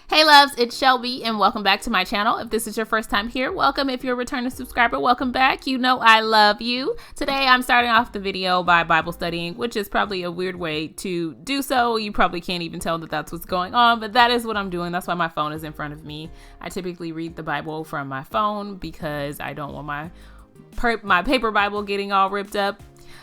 Hey loves, it's Chellbee and welcome back to my channel. If this is your first time here, welcome. If you're a returning subscriber, welcome back. You know I love you. Today I'm starting off the video by Bible studying, which is probably a weird way to do so. You probably can't even tell that that's what's going on, but that is what I'm doing. That's why my phone is in front of me. I typically read the Bible from my phone because I don't want my paper Bible getting all ripped up.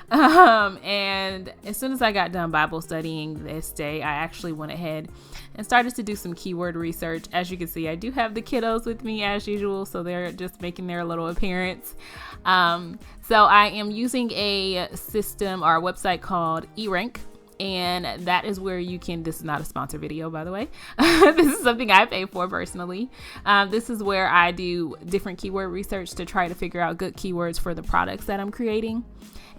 And as soon as I got done Bible studying this day, I actually went ahead and started to do some keyword research. As you can see, I do have the kiddos with me as usual, so they're just making their little appearance. So I am using a system or a website called eRank, and that is where you can, this is not a sponsor video, by the way. This is something I pay for personally. This is where I do different keyword research to try to figure out good keywords for the products that I'm creating.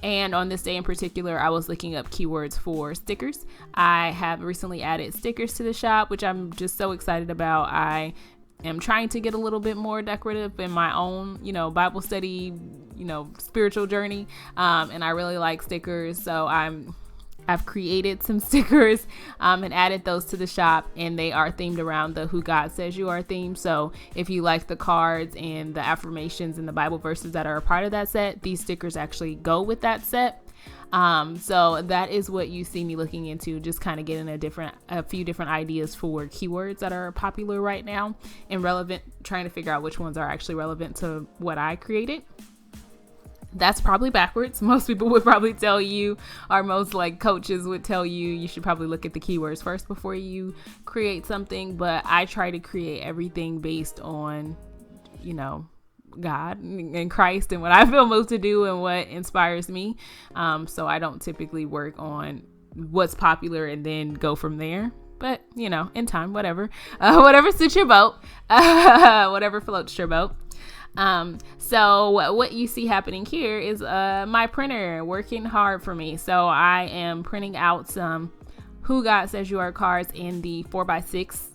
And on this day in particular, I was looking up keywords for stickers. I have recently added stickers to the shop, which I'm just so excited about. I am trying to get a little bit more decorative in my own, Bible study, spiritual journey. And I really like stickers. So I've created some stickers and added those to the shop, and they are themed around the Who God Says You Are theme. So if you like the cards and the affirmations and the Bible verses that are a part of that set, these stickers actually go with that set. So that is what you see me looking into, just kind of getting a few different ideas for keywords that are popular right now and relevant, trying to figure out which ones are actually relevant to what I created. That's probably backwards. Most people would probably tell you, or most coaches would tell you, you should probably look at the keywords first before you create something. But I try to create everything based on, God and Christ and what I feel moved to do and what inspires me. So I don't typically work on what's popular and then go from there. But, in time, whatever suits your boat, whatever floats your boat. So what you see happening here is my printer working hard for me. So I am printing out some Who God Says You Are cards in the 4x6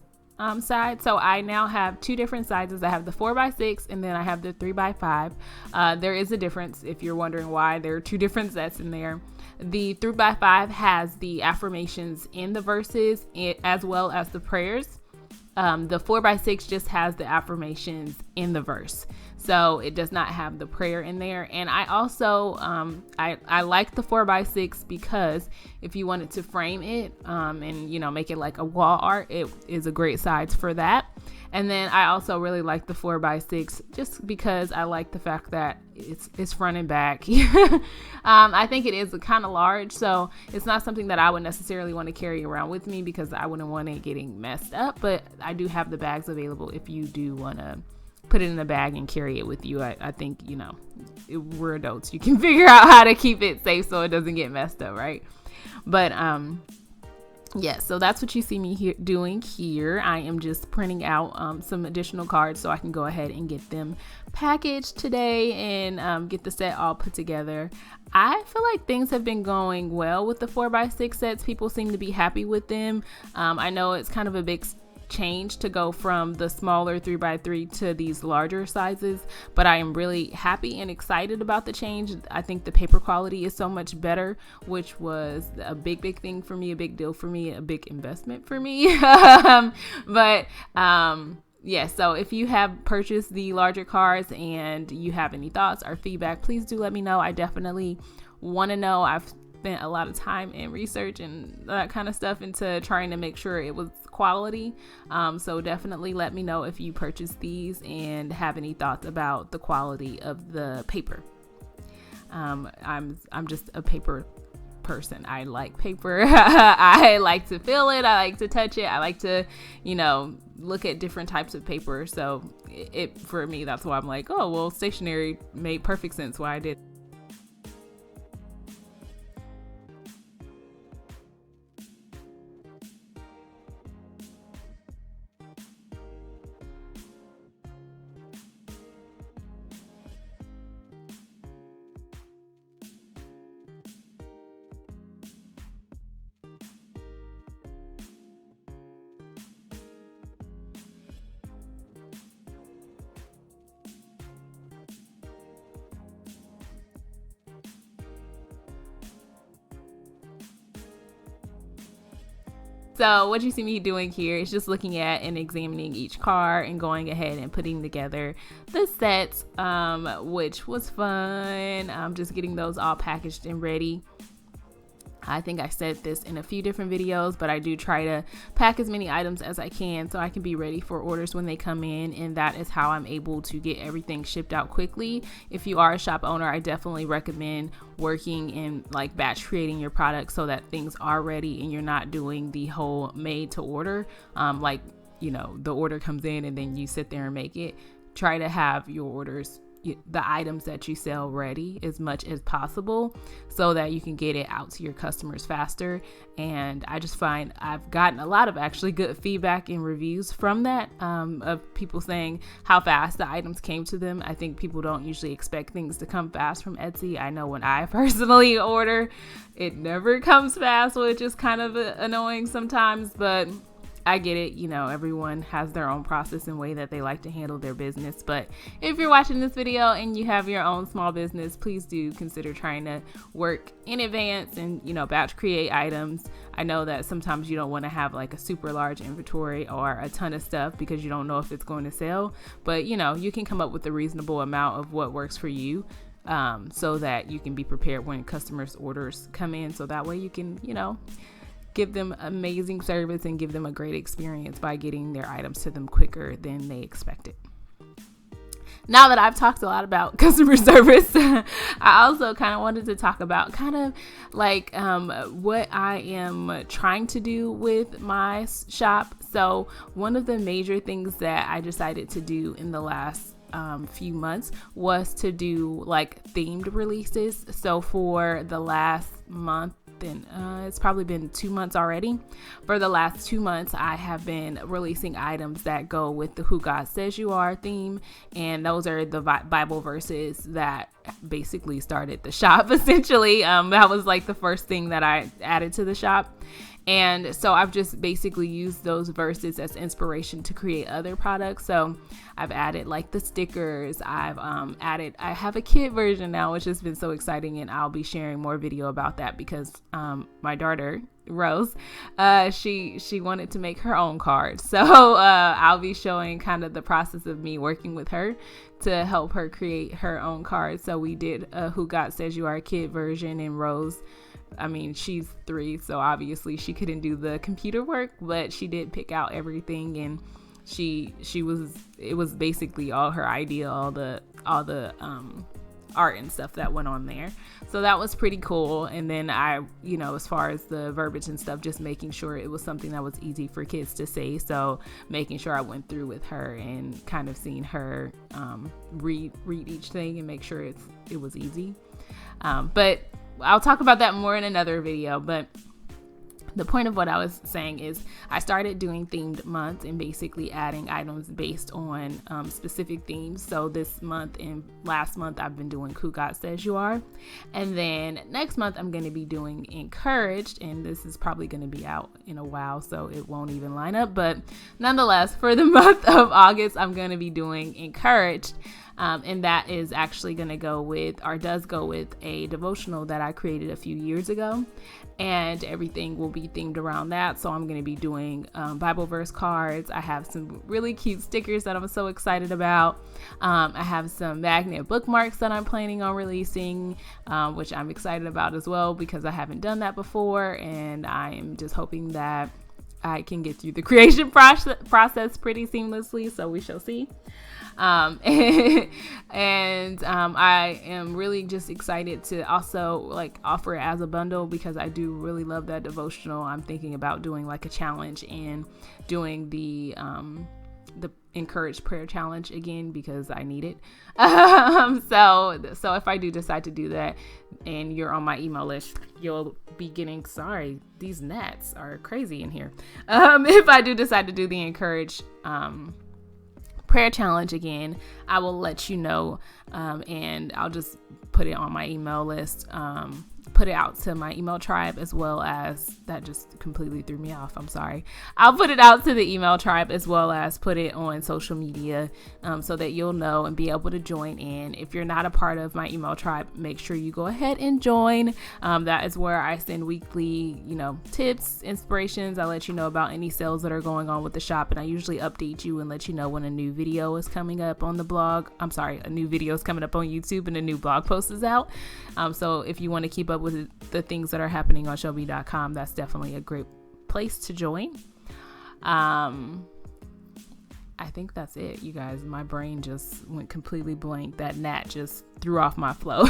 side. So I now have two different sizes. I have the 4x6 and then I have the 3x5. There is a difference if you're wondering why there are two different sets in there. The 3x5 has the affirmations in the verses as well as the prayers. The 4x6 just has the affirmations in the verse. So it does not have the prayer in there. And I also, I like the 4x6 because if you wanted to frame it and, make it like a wall art, it is a great size for that. And then I also really like the 4x6 just because I like the fact that it's front and back. I think it is kind of large, so it's not something that I would necessarily want to carry around with me because I wouldn't want it getting messed up. But I do have the bags available if you do want to put it in a bag and carry it with you. I think, we're adults. You can figure out how to keep it safe so it doesn't get messed up, right? But yeah, so that's what you see me doing here. I am just printing out some additional cards so I can go ahead and get them packaged today and get the set all put together. I feel like things have been going well with the 4x6 sets. People seem to be happy with them. I know it's kind of a big change to go from the smaller 3x3 to these larger sizes, but I am really happy and excited about the change. I think the paper quality is so much better, which was a big thing for me, a big deal for me, a big investment for me. Yeah, so if you have purchased the larger cards and you have any thoughts or feedback, please do let me know. I definitely want to know. I've spent a lot of time and research and that kind of stuff into trying to make sure it was quality. So definitely let me know if you purchase these and have any thoughts about the quality of the paper. I'm just a paper person. I like paper. I like to feel it. I like to touch it. I like to, look at different types of paper. So it for me, that's why I'm like, oh, well, stationery made perfect sense why I did. So what you see me doing here is just looking at and examining each car and going ahead and putting together the sets, which was fun. Just getting those all packaged and ready. I think I said this in a few different videos, but I do try to pack as many items as I can so I can be ready for orders when they come in, and that is how I'm able to get everything shipped out quickly. If you are a shop owner, I definitely recommend working in like batch creating your products so that things are ready and you're not doing the whole made to order. Like, you know, the order comes in and then you sit there and make it. Try to have your orders, the items that you sell, ready as much as possible so that you can get it out to your customers faster. And I just find I've gotten a lot of actually good feedback and reviews from that, of people saying how fast the items came to them. I think people don't usually expect things to come fast from Etsy. I know when I personally order, it never comes fast, which is kind of annoying sometimes, but I get it. You know, everyone has their own process and way that they like to handle their business. But if you're watching this video and you have your own small business, please do consider trying to work in advance and, you know, batch create items. I know that sometimes you don't want to have like a super large inventory or a ton of stuff because you don't know if it's going to sell. But, you know, you can come up with a reasonable amount of what works for you, so that you can be prepared when customers' orders come in. So that way you can, you know, give them amazing service and give them a great experience by getting their items to them quicker than they expected. Now that I've talked a lot about customer service, I also kind of wanted to talk about kind of like what I am trying to do with my shop. So one of the major things that I decided to do in the last few months was to do like themed releases. So for the last month, and it's probably been 2 months already. For the last 2 months, I have been releasing items that go with the Who God Says You Are theme, and those are the Bible verses that basically started the shop essentially. That was like the first thing that I added to the shop. And so I've just basically used those verses as inspiration to create other products. So I've added like the stickers. I have a kid version now, which has been so exciting. And I'll be sharing more video about that because my daughter, Rose, she wanted to make her own card. So I'll be showing kind of the process of me working with her to help her create her own card. So we did a Who God Says You Are kid version, and Rose, I mean, she's 3, so obviously she couldn't do the computer work, but she did pick out everything, and it was basically all her idea, all the art and stuff that went on there. So that was pretty cool. And then I, you know, as far as the verbiage and stuff, just making sure it was something that was easy for kids to say. So making sure I went through with her and kind of seeing her read each thing and make sure it was easy. But I'll talk about that more in another video. But the point of what I was saying is I started doing themed months and basically adding items based on specific themes. So this month and last month I've been doing Who God Says You Are. And then next month I'm going to be doing Encouraged. And this is probably going to be out in a while, so it won't even line up. But nonetheless, for the month of August, I'm going to be doing Encouraged. And that is actually going to does go with a devotional that I created a few years ago, and everything will be themed around that. So I'm going to be doing Bible verse cards. I have some really cute stickers that I'm so excited about. I have some magnet bookmarks that I'm planning on releasing, which I'm excited about as well because I haven't done that before, and I am just hoping that I can get through the creation process pretty seamlessly. So we shall see. I am really just excited to also like offer it as a bundle because I do really love that devotional. I'm thinking about doing like a challenge and doing the Encouraged prayer challenge again because I need it. So if I do decide to do that and you're on my email list, you'll be getting, sorry, these gnats are crazy in here. If I do decide to do the Encouraged prayer challenge again, I will let you know, and I'll just put it on my email list put it out to my email tribe, as well as, that just completely threw me off, I'm sorry. I'll put it out to the email tribe, as well as put it on social media, so that you'll know and be able to join in. If you're not a part of my email tribe, make sure you go ahead and join. That is where I send weekly, tips, inspirations. I let you know about any sales that are going on with the shop, and I usually update you and let you know when a new video is coming up on the blog. I'm sorry, a new video is coming up on YouTube and a new blog post is out. So if you want to keep up with the things that are happening on Chellbee.com, that's definitely a great place to join. I think that's it, you guys. My brain just went completely blank. That gnat just threw off my flow.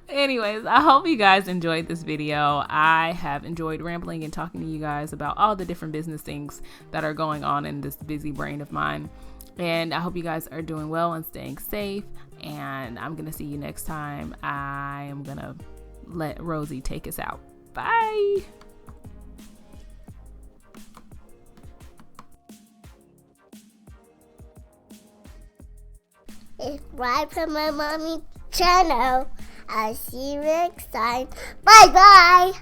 Anyways, I hope you guys enjoyed this video. I have enjoyed rambling and talking to you guys about all the different business things that are going on in this busy brain of mine. And I hope you guys are doing well and staying safe. And I'm going to see you next time. I am going to let Rosie take us out. Bye. Subscribe to my mommy channel. I'll see you next time. Bye bye.